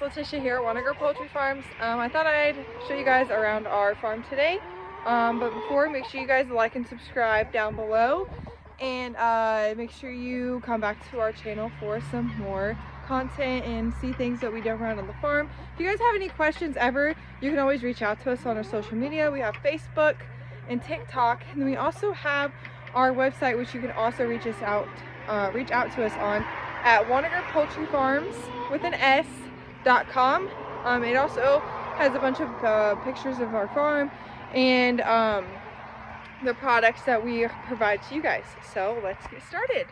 Letitia here at Wanna Grow Poultry Farms. I thought I'd show you guys around our farm today. But before, make sure you guys like and subscribe down below. And make sure you come back to our channel for some more content and see things that we do around on the farm. If you guys have any questions ever, you can always reach out to us on our social media. We have Facebook and TikTok. And then we also have our website, which you can also reach out to us on at Wanna Grow Poultry Farms with an S.com. It also has a bunch of pictures of our farm and the products that we provide to you guys. So let's get started.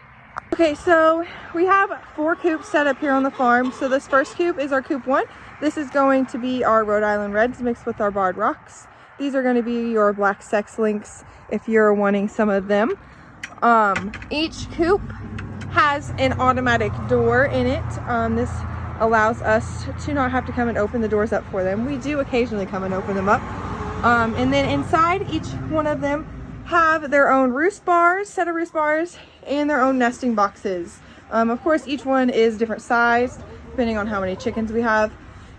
Okay, so we have 4 coops set up here on the farm. So this first coop is our coop 1. This is going to be our Rhode Island Reds mixed with our Barred Rocks. These are going to be your black sex links if you're wanting some of them. Each coop has an automatic door in it. This allows us to not have to come and open the doors up for them. We do occasionally come and open them up. And then inside, each one of them have their own roost bars, set of roost bars, and their own nesting boxes. Of course, each one is different size depending on how many chickens we have.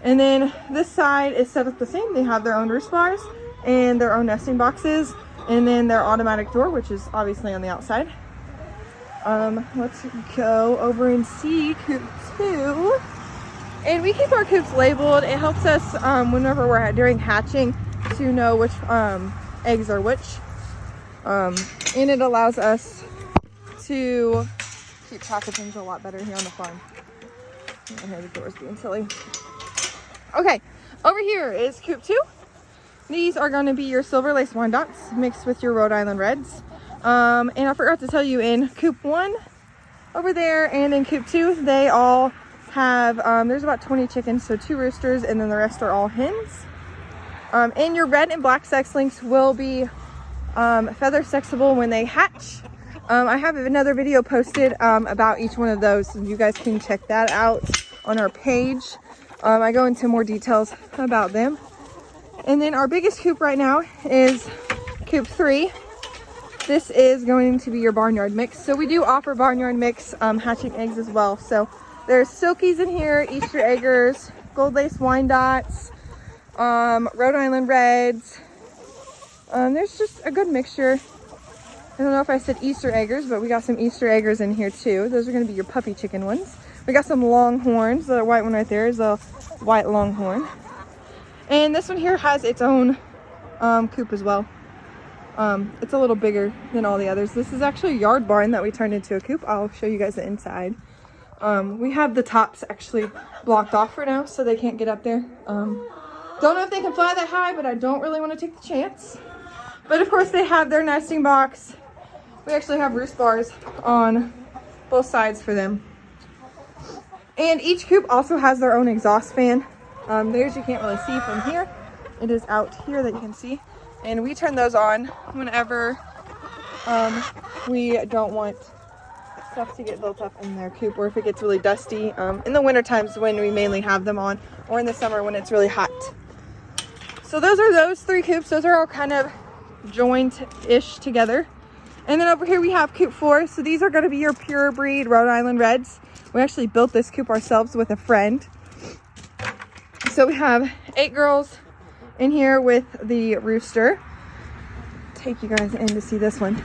And then this side is set up the same. They have their own roost bars and their own nesting boxes, and then their automatic door, which is obviously on the outside. Let's go over and see coop 2. And we keep our coops labeled. It helps us whenever we're doing hatching to know which eggs are which. And it allows us to keep track of things a lot better here on the farm. I hear the doors being silly. Okay, over here is coop 2. These are going to be your Silver Lace Wyandottes mixed with your Rhode Island Reds. And I forgot to tell you, in coop 1 over there and in coop 2, they all have, there's about 20 chickens, so 2 roosters, and then the rest are all hens. And your red and black sex links will be feather sexable when they hatch. I have another video posted about each one of those, so you guys can check that out on our page. I go into more details about them. And then our biggest coop right now is coop 3. This is going to be your barnyard mix. So we do offer barnyard mix hatching eggs as well. So there's Silkies in here, Easter Eggers, Gold Lace Wyandottes, Rhode Island Reds. There's just a good mixture. I don't know if I said Easter Eggers, but we got some Easter Eggers in here too. Those are going to be your puppy chicken ones. We got some Longhorns. The white one right there is a white Longhorn. And this one here has its own coop as well. It's a little bigger than all the others. This is actually a yard barn that we turned into a coop. I'll show you guys the inside. We have the tops actually blocked off for now, so they can't get up there. Don't know if they can fly that high, but I don't really want to take the chance. But of course they have their nesting box. We actually have roost bars on both sides for them. And each coop also has their own exhaust fan. Theirs you can't really see from here. It is out here that you can see. And we turn those on whenever we don't want stuff to get built up in their coop, or if it gets really dusty. In the winter times when we mainly have them on, or in the summer when it's really hot. So those are those 3 coops. Those are all kind of joined-ish together. And then over here we have coop 4. So these are going to be your pure breed Rhode Island Reds. We actually built this coop ourselves with a friend. So we have 8 girls in here with the rooster. Take you guys in to see this one.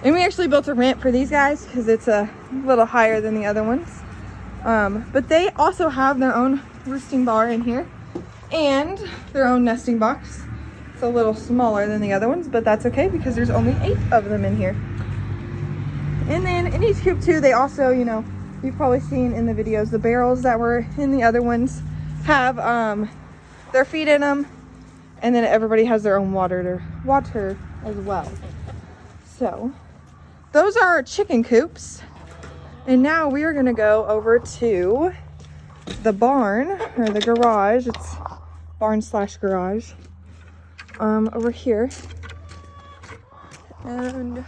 And we actually built a ramp for these guys because it's a little higher than the other ones. But they also have their own roosting bar in here and their own nesting box. It's a little smaller than the other ones, but that's okay because there's only 8 of them in here. And then in each coop too, they also, you know, you've probably seen in the videos, the barrels that were in the other ones have their feed in them, and then everybody has their own water as well. So those are our chicken coops, and now we are going to go over to the barn, or the garage. It's barn / garage over here, and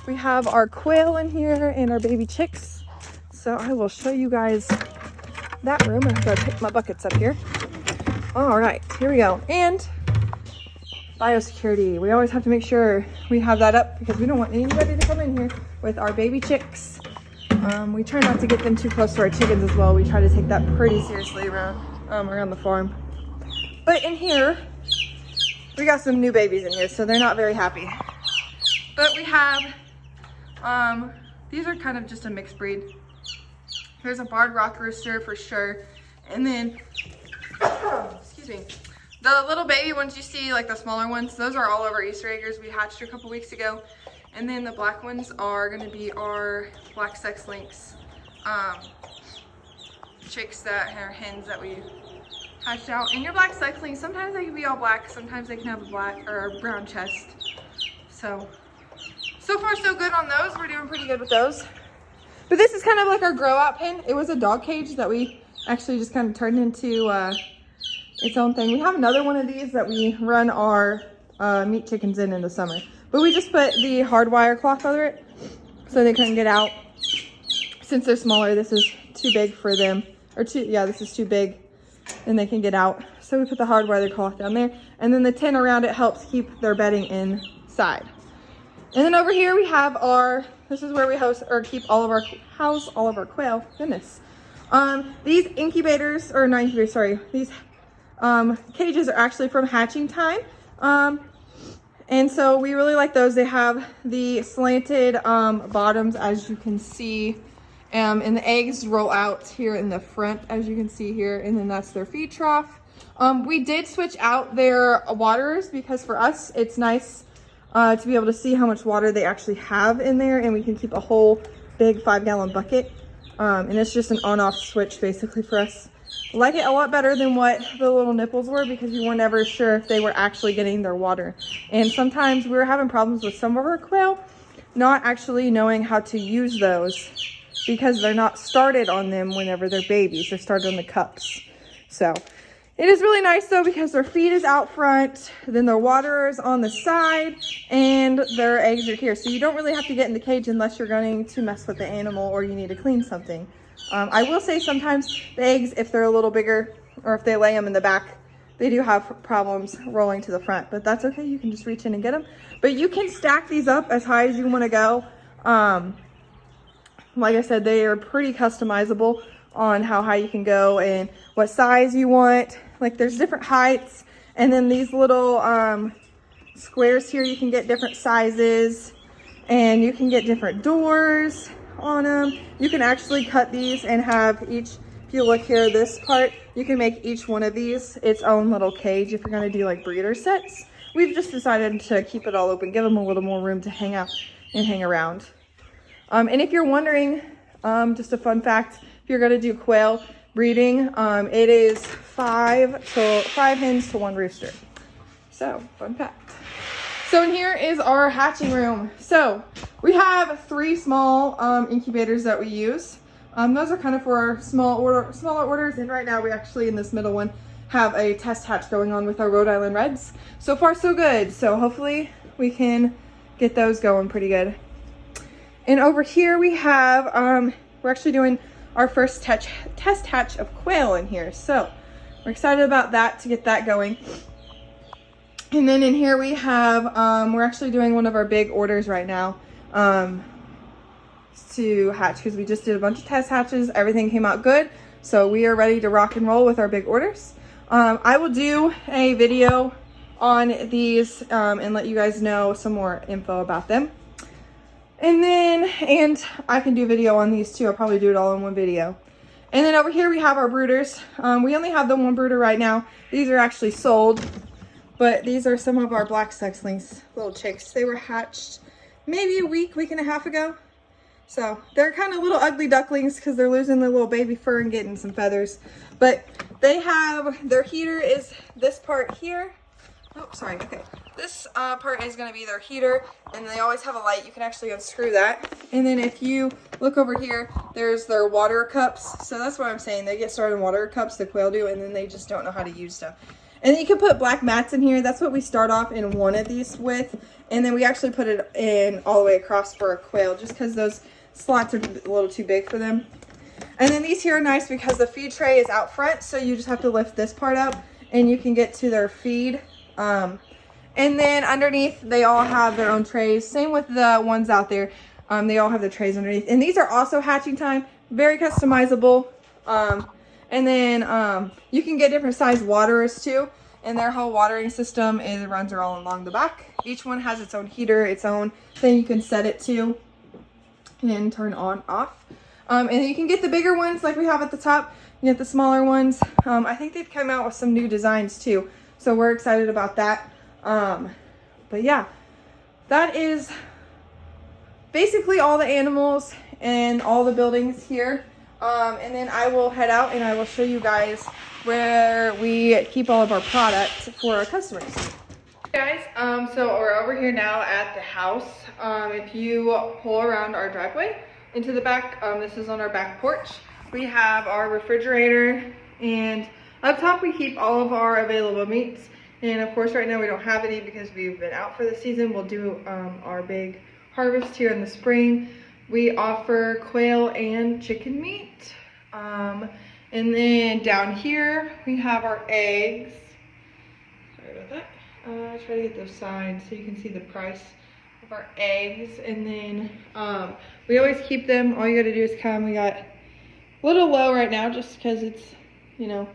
we have our quail in here and our baby chicks. So I will show you guys that room. I'm gonna pick my buckets up here. All right, here we go. And biosecurity. We always have to make sure we have that up because we don't want anybody to come in here with our baby chicks We try not to get them too close to our chickens as well. We try to take that pretty seriously around the farm. But in here, we got some new babies in here, so they're not very happy. But we have, these are kind of just a mixed breed. Here's a barred rock rooster for sure. And then, excuse me, the little baby ones you see, like the smaller ones, those are all of our Easter eggers we hatched a couple weeks ago. And then the black ones are gonna be our black sex lynx chicks that are hens that we hatched out. And your black sex lynx, sometimes they can be all black, sometimes they can have a black or a brown chest. So far so good on those. We're doing pretty good with those. But this is kind of like our grow out pen. It was a dog cage that we actually just kind of turned into its own thing. We have another one of these that we run our meat chickens in the summer. But we just put the hardwire cloth over it so they couldn't get out. Since they're smaller, this is too big for them. This is too big and they can get out. So we put the hardwire cloth down there. And then the tin around it helps keep their bedding inside. And then over here we have this is where we keep all of our quail. Goodness. These incubators, or not incubators, sorry. These cages are actually from Hatching Time. And so we really like those. They have the slanted bottoms, as you can see. And the eggs roll out here in the front, as you can see here. And then that's their feed trough. We did switch out their waterers because for us, it's nice to be able to see how much water they actually have in there. And we can keep a whole big 5-gallon bucket. And it's just an on-off switch basically for us. I like it a lot better than what the little nipples were because we were never sure if they were actually getting their water. And sometimes we were having problems with some of our quail not actually knowing how to use those because they're not started on them whenever they're babies. They're started on the cups. So it is really nice though because their feed is out front, then their water is on the side, and their eggs are here. So you don't really have to get in the cage unless you're going to mess with the animal or you need to clean something. I will say sometimes the eggs, if they're a little bigger or if they lay them in the back, they do have problems rolling to the front, but that's okay. You can just reach in and get them. But you can stack these up as high as you want to go. Like I said, they are pretty customizable on how high you can go and what size you want. Like there's different heights, and then these little squares here, you can get different sizes, and you can get different doors on them. You can actually cut these and have each, if you look here, this part, you can make each one of these its own little cage if you're going to do like breeder sets. We've just decided to keep it all open, give them a little more room to hang out and hang around. And if you're wondering, just a fun fact, if you're going to do quail breeding, it is 5 hens to 1 rooster. So, fun fact. So in here is our hatching room. So we have 3 small incubators that we use. Those are kind of for our smaller orders. And right now we actually, in this middle one, have a test hatch going on with our Rhode Island Reds. So far so good. So hopefully we can get those going pretty good. And over here we have, we're actually doing our first test hatch of quail in here. So we're excited about that, to get that going. And then in here we have, we're actually doing one of our big orders right now to hatch because we just did a bunch of test hatches. Everything came out good. So we are ready to rock and roll with our big orders. I will do a video on these and let you guys know some more info about them. And I can do a video on these too. I'll probably do it all in one video. And then over here we have our brooders. We only have the 1 brooder right now. These are actually sold. But these are some of our black sex lynx little chicks. They were hatched maybe a week and a half ago. So they're kind of little ugly ducklings because they're losing their little baby fur and getting some feathers. But they have, their heater is this part here. Oh, sorry, okay. This part is gonna be their heater, and they always have a light. You can actually unscrew that. And then if you look over here, there's their water cups. So that's what I'm saying. They get started in water cups, the quail do, and then they just don't know how to use stuff. And then you can put black mats in here. That's what we start off in one of these with. And then we actually put it in all the way across for a quail just because those slots are a little too big for them. And then these here are nice because the feed tray is out front. So you just have to lift this part up and you can get to their feed. And then underneath, they all have their own trays. Same with the ones out there. They all have the trays underneath. And these are also hatching time, very customizable. And then you can get different size waterers too. And their whole watering system runs all along the back. Each one has its own heater, its own thing you can set it to and turn on, off. And you can get the bigger ones like we have at the top. You get the smaller ones. I think they've come out with some new designs too. So we're excited about that. But yeah, that is basically all the animals and all the buildings here. And then I will head out and I will show you guys where we keep all of our products for our customers. Hey guys, so we're over here now at the house. If you pull around our driveway into the back, this is on our back porch. We have our refrigerator, and up top we keep all of our available meats. And of course right now we don't have any because we've been out for the season. We'll do our big harvest here in the spring. We offer quail and chicken meat. And then down here we have our eggs. Sorry about that. Try to get those sides so you can see the price of our eggs. And then we always keep them. All you gotta do is come. We got a little low right now just because it's, you know,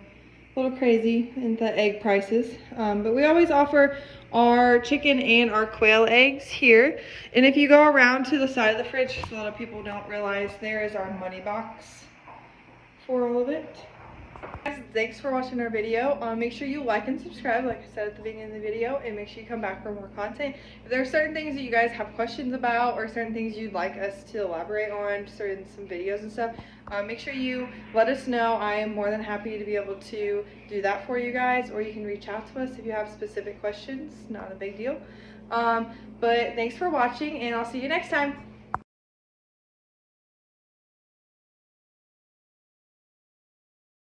a little crazy in the egg prices. But we always offer our chicken and our quail eggs here. And if you go around to the side of the fridge, a lot of people don't realize, there is our money box for all of it. Guys, thanks for watching our video. Make sure you like and subscribe like I said at the beginning of the video, and make sure you come back for more content. If there are certain things that you guys have questions about or certain things you'd like us to elaborate on, certain some videos and stuff, make sure you let us know. I am more than happy to be able to do that for you guys, or you can reach out to us if you have specific questions. Not a big deal. But thanks for watching, and I'll see you next time.